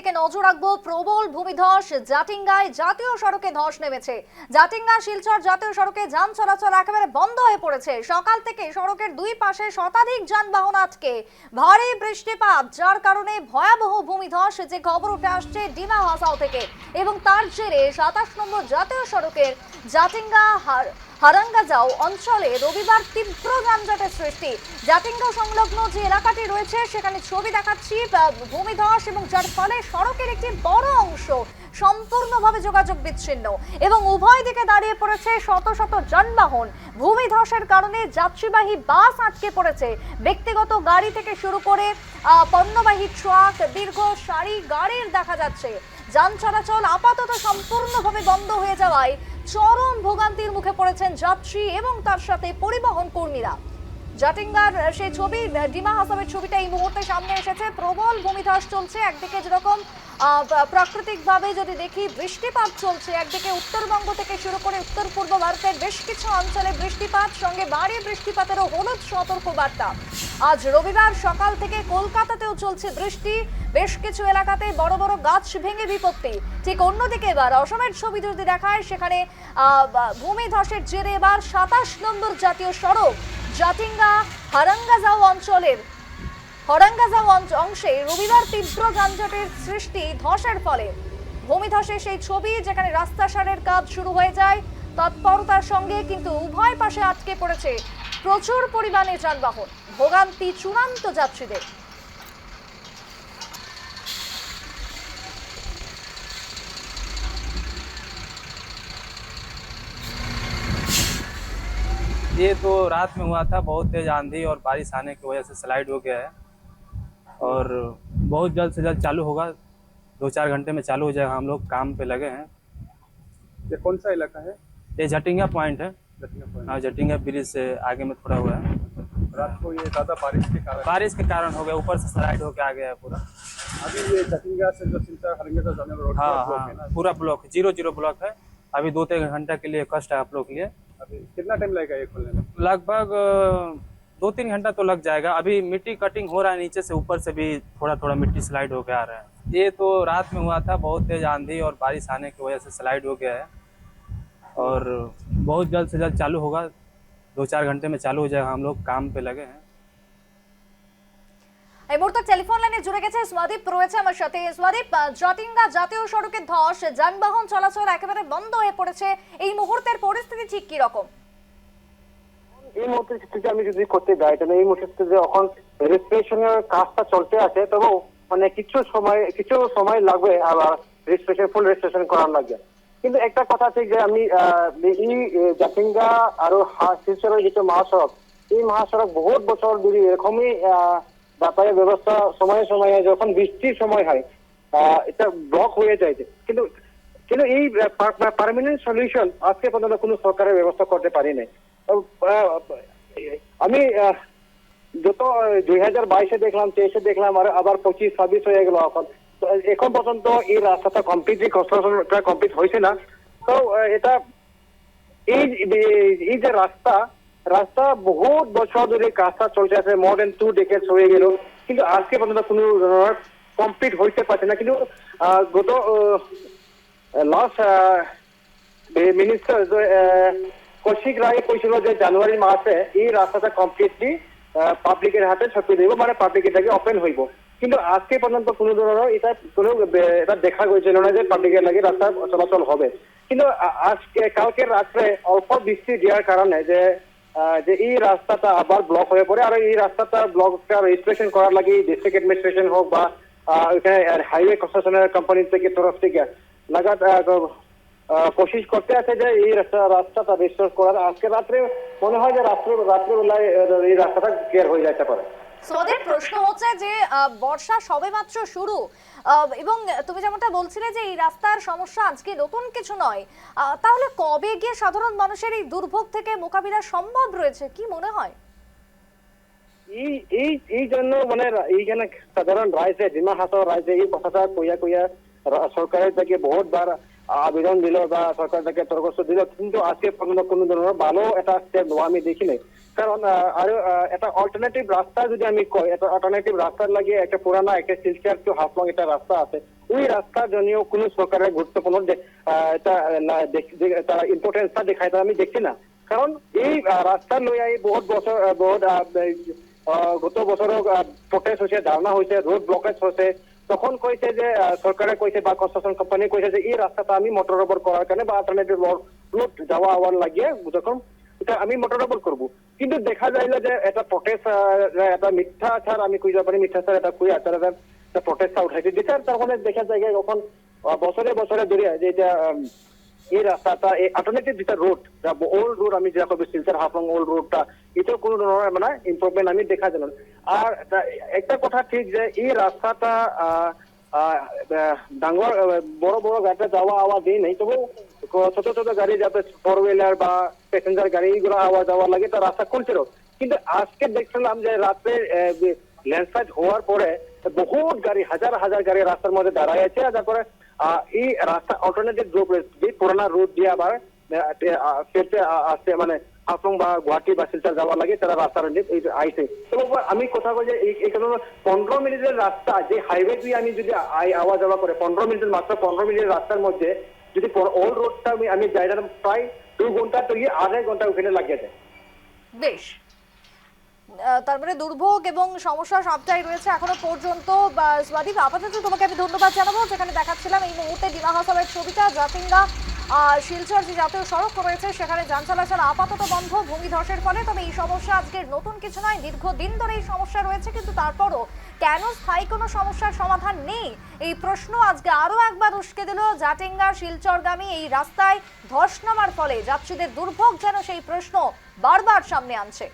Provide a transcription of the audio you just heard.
দিকে নজর রাখবো। প্রবল ভূমিধস জাটিঙ্গায় জাতীয় সড়কে ধস নেমেছে। জাটিঙ্গা শিলচর জাতীয় সড়কে যান চলাচল একেবারে বন্ধ হয়ে পড়েছে। সকাল থেকে সড়কের দুই পাশে শতাধিক যানবাহন আটকে। ভারী বৃষ্টিপাত যার কারণে ভয়াবহ ভূমিধস যে খবর উঠে আসছে ডিমা হাসাও থেকে, এবং তার জেরে 27 নম্বর জাতীয় সড়কের জাটিঙ্গা হারাঙ্গাজাও অঞ্চলে রবিবার তীব্র যানজটের সৃষ্টি। জাটিঙ্গা সংলগ্ন যে এলাকাটি রয়েছে সেখানে ছবি দেখাচ্ছি ভূমিধস, এবং যার ফলে সড়কের একটি বড় অংশ সম্পূর্ণভাবে যোগাযোগ বিচ্ছিন্ন এবং উভয় দিকে দাঁড়িয়ে পড়েছে শত শত যানবাহন। ভূমিধসের কারণে যাত্রীবাহী বাস আটকে পড়েছে। ব্যক্তিগত গাড়ি থেকে শুরু করে পণ্যবাহী ট্রাক, দীর্ঘ সারি গাড়ির দেখা যাচ্ছে। যান চলাচল আপাতত সম্পূর্ণভাবে বন্ধ হয়ে যাওয়ায় চরম ভোগান্তির মুখে পড়েছেন যাত্রী এবং তার সাথে পরিবহন কর্মীরা। জাটিঙ্গার সেই ছবি, ডিমা হাসাবের ছবিটা এই মুহূর্তে সামনে এসেছে। প্রবল ভূমিধস চলছে। একদিকে যেরকম প্রাকৃতিকভাবে যদি দেখি বৃষ্টিপাত চলছে, একদিকে উত্তরবঙ্গ থেকে শুরু করে উত্তর পূর্ব ভারতের বেশ কিছু অঞ্চলে বৃষ্টিপাত, সঙ্গে ভারী বৃষ্টিপাতেরও হলুদ সতর্কবার্তা। আজ রবিবার সকাল থেকে কলকাতাতেও চলছে বৃষ্টি। বেশ কিছু এলাকাতে বড় বড় গাছ ভেঙে বিপত্তি। ঠিক অন্যদিকে এবার অসমের ছবি যদি দেখায়, সেখানে ভূমিধসের জেরে এবার 27 নম্বর জাতীয় সড়ক জাটিঙ্গা হারাঙ্গাজাও অংশে রবিবার তীব্র যানজটের সৃষ্টি ধসের ফলে। ভূমিধসে সেই ছবি যেখানে রাস্তা সারের কাজ শুরু হয়ে যায় তৎপরতার সঙ্গে, কিন্তু উভয় পাশে আটকে পড়েছে প্রচুর পরিমাণে যানবাহন। ভোগান্তি চূড়ান্ত যাত্রীদের। ये तो रात में हुआ था, बहुत तेज आंधी और बारिश आने की वजह से स्लाइड हो गया है और बहुत जल्द से जल्द चालू होगा। 2-4 घंटे में चालू हो जाएगा। हम लोग काम पे लगे हैं। ये कौन सा इलाका है? ये जटिंगा पॉइंट है। हाँ, जटिंगा ब्रिज से आगे में थोड़ा हुआ है। रात को ये ज्यादा बारिश के कारण हो गया, ऊपर से स्लाइड होके आ गया है पूरा। अभी ये जटिंगा से जो सिलचर हरंगेजा जाने वाला रोड हाँ ब्लॉक हाँ, है ना? पूरा ब्लॉक 0-0 ब्लॉक है। अभी 2-3 घंटे के लिए कष्ट है आप लोग के लिए। अभी कितना टाइम लगेगा ये खोलने में? लगभग 2-3 घंटा तो लग जाएगा। अभी मिट्टी कटिंग हो रहा है, नीचे से ऊपर से भी थोड़ा थोड़ा मिट्टी स्लाइड होके आ रहा है। ये तो रात में हुआ था, बहुत तेज आंधी और बारिश आने की वजह से स्लाइड हो गया है और बहुत जल्द से जल्द चालू होगा। 2-4 घंटे में चालू हो जाएगा। हम लोग काम पे लगे हैं। এই মুহূর্তে টেলিফোন লাইনে জুড়ে গেছে স্বাদীপ, রয়েছে আমার সাথে। স্বাদীপ, জাটিঙ্গা জাতীয় সড়কে ধস, যানবাহন চলাচল একেবারে বন্ধ হয়ে পড়েছে। এই মুহূর্তের পরিস্থিতি ঠিক কি রকম? এই মুহূর্তে স্থিতি আমি যদি করতে যাই, তাহলে এই মুহূর্তে যে এখন রেজিস্ট্রেশনের কাজটা চলতে আছে, তবে মানে কিছু সময় লাগবে আবার ফুল রেজিস্ট্রেশন করার লাগবে। কিন্তু একটা কথা আছে যে আমি এই জাটিঙ্গা আর শিলচরের যেটা মহাসড়ক, এই মহাসড়ক বহুত বছর ধরে এরকমই যাতায়াত ব্যবস্থা সময়ে সময়ে যখন বৃষ্টির সময় হয় এটা ব্লক হয়ে যায়। কিন্তু এই পার্মানেন্ট সলিউশন আজকে পর্যন্ত কোনো সরকারের ব্যবস্থা করতে পারি নাই। আমি যত 2022-এ দেখলাম, 23-এ দেখলাম, আর আবার 25-26 হয়ে গেল। এখন পর্যন্ত এই রাস্তাটা কমপ্লিটলি কনস্ট্রাকশনটা কমপ্লিট হয়েছে না। তো এটা এই যে রাস্তা বহুত বছর ধরে কাজটা চলতে আছে, মোর দেন 2 ডেকেডস হয়ে গেল, কিন্তু আজকে পর্যন্ত কোনো কমপ্লিট হইতে পারছে না। কিন্তু গত লাস্ট মিনিস্টার কৌশিক রায় কৈছিল যে জানুয়ারি মাসে এই রাস্তাটা কমপ্লিটলি পাবলিকের হাতে ছপিয়ে দেব, মানে পাবলিক এটাকে ওপেন হইব। কিন্তু আজকে পর্যন্ত কোনো ধরনের এটা দেখা গেছিল না যে পাবলিকের লাগে রাস্তা চলাচল হবে। কিন্তু কালকে রাত্রে অল্প বৃষ্টি দেওয়ার কারণে যে এই রাস্তাটা আবার ব্লক হয়ে পড়ে, আর এই রাস্তাটা ব্লকটা রেজিস্ট্রেশন করার লাগে ডিস্ট্রিক্ট অ্যাডমিনিস্ট্রেশন হোক বা এখানে হাইওয়ে কনস্ট্রাকশনের কোম্পানি থেকে তরফ থেকে কোশিশ করতে আছে যে এই রাস্তাটা রেজিস্টার করার। আজকে রাত্রে মনে হয় যে রাত্রেবেলায় এই রাস্তাটা ক্লিয়ার হয়ে যেতে পারে। সোদের প্রশ্ন হচ্ছে যে বর্ষা সবেমাত্র শুরু, এবং তুমি যেমনটা বলছিলে যে এই রাস্তার সমস্যা আজকে নতুন কিছু নয়, তাহলে কবে গিয়ে সাধারণ মানুষের এই দুর্ভোগ থেকে মোকাবিলা সম্ভব রয়েছে কি মনে হয়? এই জন্য মানে এইখানে সাধারণ রাইজে ডিমা হাসাও রাইজে এই কথাটা কইয়া সরকারের থেকে বহুতবার আবেদন দিল বা সরকার থেকে দরখাস্ত দিল, কিন্তু আজকে পর্যন্ত কোনো ধরনের ভালো একটা স্টেপ নেওয়া আমি দেখি নাই। কারণ আরো একটা অল্টারনেটিভ রাস্তা যদি আমি কই, একটা অল্টারনেটিভ রাস্তার লাগে একটা পুরানা একটা শিলচর টু হাফলং একটা রাস্তা আছে, ওই রাস্তার জন্য কোনো সরকারের গুরুত্বপূর্ণ তারা ইম্পর্টেন্সটা দেখায় আমি দেখছি না। কারণ এই রাস্তা লইয়া এই বহুত বছর গত বছর প্রটেস্ট হয়েছে, ধারণা হয়েছে, রোড ব্লকেজ হয়েছে। তখন কইছে যে সরকারে কইছে বা কনস্ট্রাকশন কোম্পানি কইছে যে এই রাস্তাটা আমি মোটর রোড করার কারণে বা অল্টারনেটিভ রোড যাওয়া আওয়ার লাগিয়ে যখন এটা আমি মোটর রোড করবো। কিন্তু দেখা যাইলো যে এটা প্রটেস্ট এটা মিথ্যা ছাড় আমি কই যাবানি মিথ্যা ছাড় এটা কই আচার এটা প্রটেস্টটা উঠাইতে দিতে। তার মানে দেখা যায় যখন বছরে বছরে ধরে যে এটা এই রাস্তাটা এই অল্টারনেটিভ যেটা রোড ওল্ড রোড আমি যেটা কবি শিলচর হাফলং ওল্ড রোডটা এটাও কোনো ধরনের মানে ইমপ্রুভমেন্ট আমি দেখা যায় না। আর একটা কথা ঠিক যে এই রাস্তাটা ডাঙর বড় বড় গাড়িটা যাওয়া আওয়া দিয়ে নেই, তবু ছোট ছোট গাড়ি যাতে ফোর হুইলার বা প্যাসেঞ্জার গাড়ি এগুলো আওয়া যাওয়া লাগে তার রাস্তা খুলছিল। কিন্তু আজকে দেখছিলাম যে রাতে ল্যান্ডস্লাইড হওয়ার পরে বহুত গাড়ি হাজার হাজার গাড়ি রাস্তার মধ্যে দাঁড়ায় আছে। আর তারপরে এই রাস্তা অল্টারনেটিভ রোড যে পুরানা রোড দিয়ে আবার ফেরতে আসছে মানে হাফলং বা গুয়াহাটি বা শিলচর যাওয়ার লাগে তারা রাস্তা আইছে। তো আমি কথা বলছি এই কারণে 15 মিনিটের রাস্তা যে হাইওয়ে দিয়ে আমি যদি আওয়া যাওয়া করে 15 মিনিটের মাত্র 15 মিনিটের রাস্তার মধ্যে যদি ওল্ড রোডটা আমি যাই প্রায় 2 ঘন্টা তো আড়াই ঘন্টা ওখানে লাগিয়ে যায়। বেশ, তারপরে দুর্ভোগ এবং সমস্যা সবটাই রয়েছে এখনো পর্যন্ত। স্বাদীপ, আপাতত তোমাকে আমি ধন্যবাদ জানাবো। যেখানে দেখাচ্ছিলাম এই মুহূর্তে ডিমা হাসানের ছবিটা, জাতিঙ্গা শিলচর যে জাতীয় সড়ক রয়েছে সেখানে যান চলাচল আপাতত বন্ধ ভূমিধসের ফলে। তবে এই সমস্যা আজকের নতুন কিছু নয়, দীর্ঘদিন ধরে এই সমস্যা রয়েছে। কিন্তু তারপরও কেন স্থায়ী কোনো সমস্যার সমাধান নেই, এই প্রশ্ন আজকে আরো একবার উস্কে দিল জাটিঙ্গা শিলচরগামী এই রাস্তায় ধস নামার ফলে যাত্রীদের দুর্ভোগ যেন সেই প্রশ্ন বারবার সামনে আনছে।